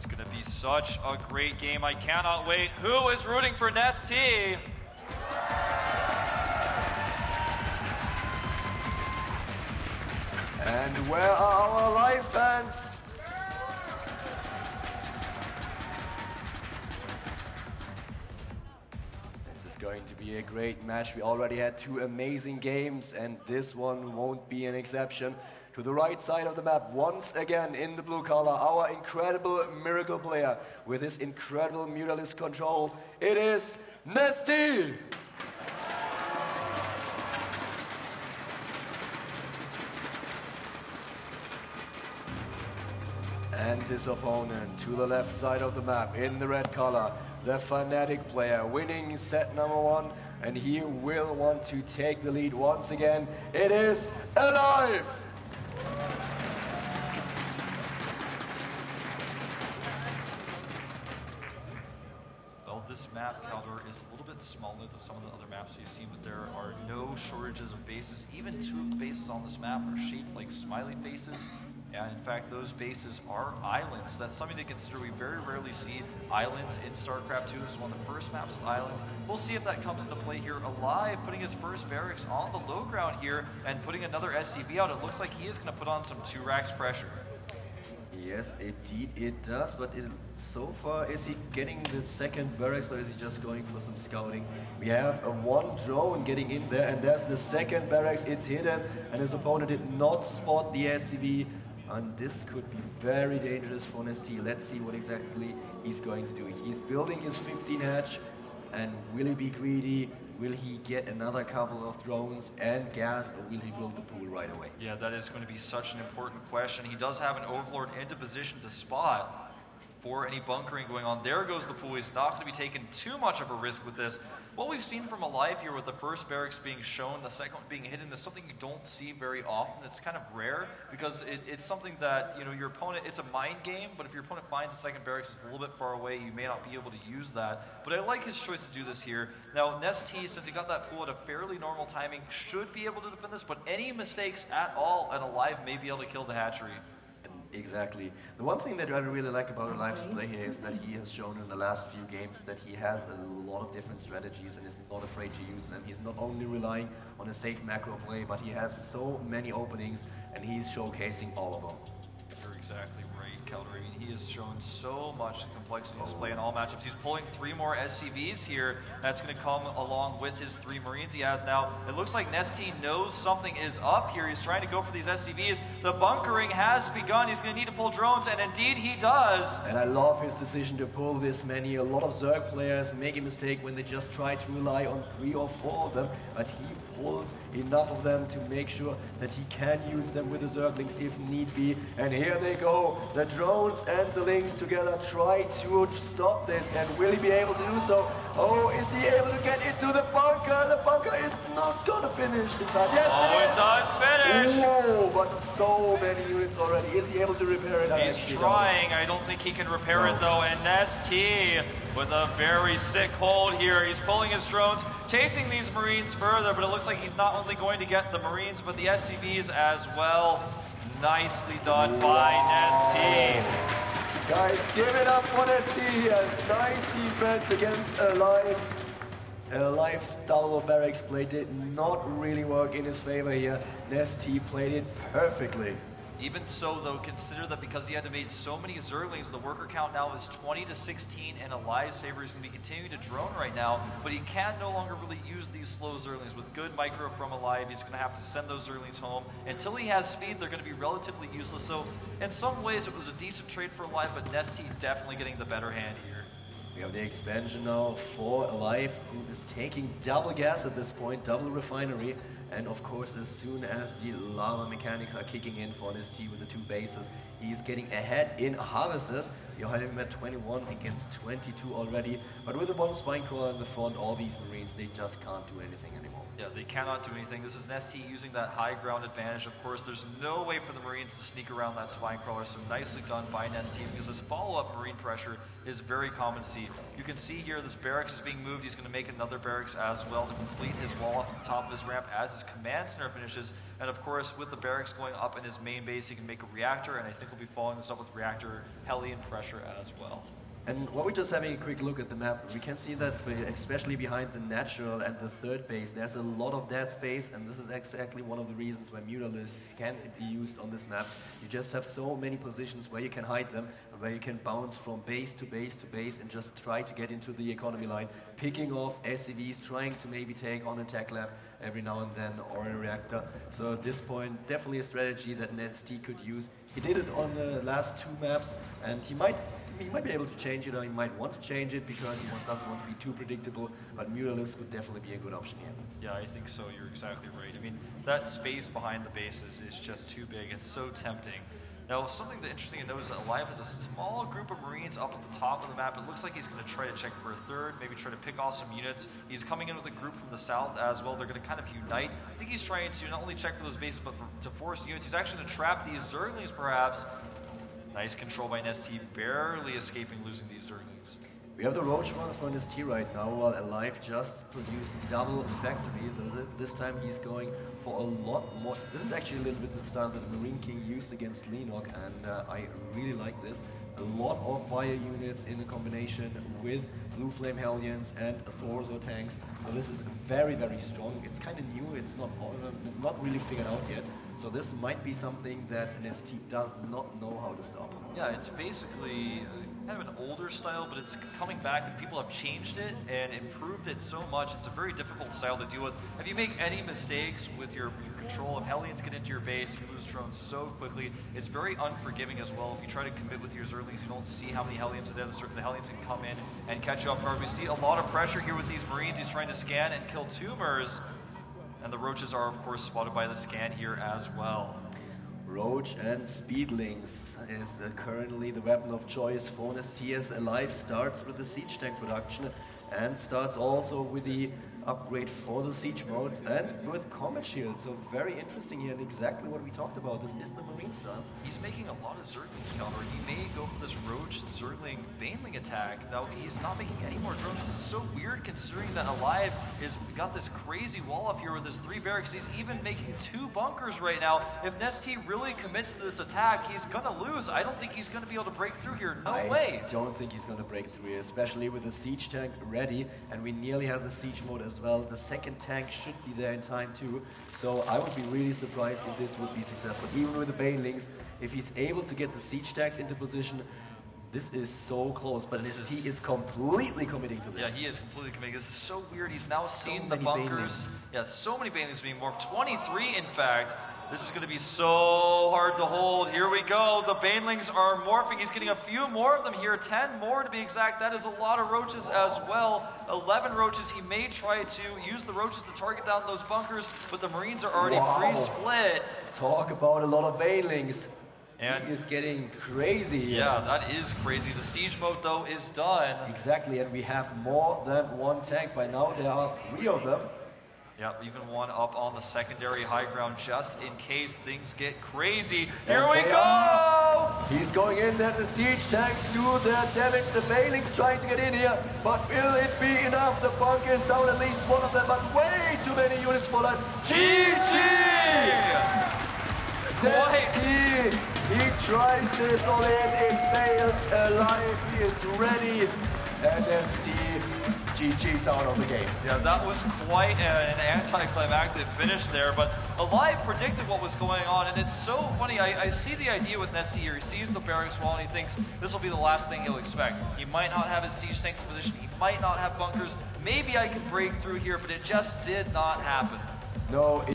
is going to be such a great game. I cannot wait. Who is rooting for NesTea? And where are our live fans? This is going to be a great match. We already had 2 amazing games, and this one won't be an exception. To the right side of the map, once again in the blue color, our incredible miracle player with his incredible muralist control. It is NesTea! And his opponent to the left side of the map in the red color, the Fnatic player winning set number 1, and he will want to take the lead once again. It is aLive! Well, this map, Caldor, is a little bit smaller than some of the other maps you've seen, but there are no shortages of bases. Even 2 of the bases on this map are shaped like smiley faces. And in fact, those bases are islands. That's something to consider. We very rarely see islands in StarCraft 2. This is one of the first maps with islands. We'll see if that comes into play here. aLive putting his first barracks on the low ground here and putting another SCV out. It looks like he is going to put on some 2 racks pressure. Yes, indeed it does, but so far, is he getting the second barracks or is he just going for some scouting? We have a 1 drone getting in there, and there's the second barracks. It's hidden, and his opponent did not spot the SCV. And this could be very dangerous for NesTea. Let's see what exactly he's going to do. He's building his 15 hatch, and will he be greedy? Will he get another couple of drones and gas, or will he build the pool right away? Yeah, that is going to be such an important question. He does have an Overlord into position to spot for any bunkering going on. There goes the pool. He's not going to be taking too much of a risk with this. What we've seen from aLive here with the first barracks being shown, the second one being hidden, is something you don't see very often. It's kind of rare because it's something that, you know, your opponent, it's a mind game, but if your opponent finds the second barracks is a little bit far away, you may not be able to use that. But I like his choice to do this here. Now, NesTea, since he got that pool at a fairly normal timing, should be able to defend this, but any mistakes at all at aLive may be able to kill the hatchery. Exactly. The one thing that I really like about aLive's play here is that he has shown in the last few games that he has a lot of different strategies and is not afraid to use them. He's not only relying on a safe macro play, but he has so many openings and he's showcasing all of them. You're exactly right, Caldor. He has shown so much complexity in his play in all matchups. He's pulling 3 more SCVs here. That's going to come along with his 3 Marines he has now. It looks like NesTea knows something is up here. He's trying to go for these SCVs. The bunkering has begun. He's going to need to pull drones, and indeed he does. And I love his decision to pull this many. A lot of Zerg players make a mistake when they just try to rely on 3 or 4 of them, but he pulls enough of them to make sure that he can use them with the Zerglings if need be. And here they go. The drones and the Lynx together try to stop this, and will he be able to do so? Oh, is he able to get into the bunker? The bunker is not gonna finish in time. Yes, it does finish! Whoa, but so many units already. Is he able to repair it? He's trying. I don't think he can repair it though, and NesTea with a very sick hold here. He's pulling his drones, chasing these Marines further, but it looks like he's not only going to get the Marines, but the SCVs as well. Nicely done by NesTea. Guys, give it up for NesTea here. Nice defense against aLive. aLive's double barracks play did not really work in his favor here. NesTea played it perfectly. Even so, though, consider that because he had to make so many Zerglings, the worker count now is 20 to 16, and aLive's favor is going to be continuing to drone right now, but he can no longer really use these slow Zerglings. With good micro from aLive, he's going to have to send those Zerglings home. Until he has speed, they're going to be relatively useless, so in some ways it was a decent trade for aLive, but NesTea definitely getting the better hand here. We have the expansion now for aLive, who is taking double gas at this point, double refinery. And of course, as soon as the lava mechanics are kicking in for NesTea with the 2 bases, he's getting ahead in harvesters. You have him at 21 against 22 already. But with the 1 spine crawler in the front, all these Marines, they just can't do anything anymore. Yeah, they cannot do anything. This is NesTea using that high ground advantage. Of course, there's no way for the Marines to sneak around that spine crawler, so nicely done by NesTea, because this follow-up Marine pressure is very common to see. You can see here this barracks is being moved. He's going to make another barracks as well to complete his wall up at the top of his ramp as his command center finishes. And of course, with the barracks going up in his main base, he can make a reactor, and I think we'll be following this up with reactor, heli, and pressure as well. And while we're just having a quick look at the map, we can see that especially behind the natural and the third base, there's a lot of dead space, and this is exactly one of the reasons why Mutalisks can be used on this map. You just have so many positions where you can hide them, where you can bounce from base to base to base and just try to get into the economy line, picking off SCVs, trying to maybe take on a tech lab every now and then, or a reactor. So at this point, definitely a strategy that NesTea could use. He did it on the last two maps, and he might be able to change it, or he might want to change it because he doesn't want to be too predictable, but Mutalisks would definitely be a good option here. Yeah, I think so. You're exactly right. I mean, that space behind the bases is just too big. It's so tempting. Now, something that's interesting to note is that aLive has a small group of Marines up at the top of the map. It looks like he's going to try to check for a third, maybe try to pick off some units. He's coming in with a group from the south as well. They're going to kind of unite. I think he's trying to not only check for those bases, but to force units. He's actually going to trap these Zerglings, perhaps. Nice control by NesTea, barely escaping losing these Zerglings. We have the Roach one for NesTea right now, while aLive just produced double factory. This time he's going for a lot more. This is actually a little bit the style that Marine King used against Lenok, and I really like this. A lot of fire units in a combination with Blue Flame Hellions and Thorzo tanks. So this is very, very strong. It's kind of new. It's not really figured out yet. So this might be something that NesTea does not know how to stop. Yeah, it's basically kind of an older style, but it's coming back and people have changed it and improved it so much. It's a very difficult style to deal with. If you make any mistakes with your control, if Hellions get into your base, you lose drones so quickly. It's very unforgiving as well. If you try to commit with your Zerglings, you don't see how many Hellions are there. The Hellions can come in and catch you off guard. We see a lot of pressure here with these Marines. He's trying to scan and kill tumors. And the Roaches are, of course, spotted by the scan here as well. Roach and Speedlings is currently the weapon of choice for NesTea. aLive starts with the siege tank production and starts also with the upgrade for the siege modes and with combat shield. So very interesting here, and exactly what we talked about. This is the Marine style. He's making a lot of Zerglings counter. He may go for this Roach Zergling Baneling attack. Now he's not making any more drones. This is so weird considering that aLive is got this crazy wall up here with his 3 barracks. He's even making 2 bunkers right now. If NesTea really commits to this attack, he's gonna lose. I don't think he's gonna be able to break through here. No way. I don't think he's gonna break through here, especially with the siege tank ready, and we nearly have the siege mode as well. The second tank should be there in time too, so I would be really surprised if this would be successful. Even with the Banelings, if he's able to get the siege tanks into position, this is so close, but NesTea is completely committing to this. Yeah, he is completely committing. This is so weird. He's now seen the bunkers. Yeah, so many Banelings being morphed. 23, in fact. This is going to be so hard to hold. Here we go. The Banelings are morphing. He's getting a few more of them here. 10 more to be exact. That is a lot of Roaches as well. 11 Roaches. He may try to use the Roaches to target down those bunkers, but the Marines are already pre-split. Talk about a lot of Banelings. And he is getting crazy. Yeah, that is crazy. The siege mode, though, is done. Exactly, and we have more than 1 tank. By now, there are 3 of them. Yep, even 1 up on the secondary high ground just in case things get crazy. Here we go! He's going in there. The siege tanks do their damage. The Banelings trying to get in here, but will it be enough? The bunker is down, at least 1 of them, but way too many units for that. GG! NesTea, he tries this all in, it fails. aLive, he is ready. And NesTea, GG's out of the game. Yeah, that was quite an anticlimactic finish there, but aLive predicted what was going on, and it's so funny. I see the idea with NesTea here. He sees the barracks wall, and he thinks this will be the last thing he'll expect. He might not have his siege tanks in position. He might not have bunkers. Maybe I can break through here, but it just did not happen. No.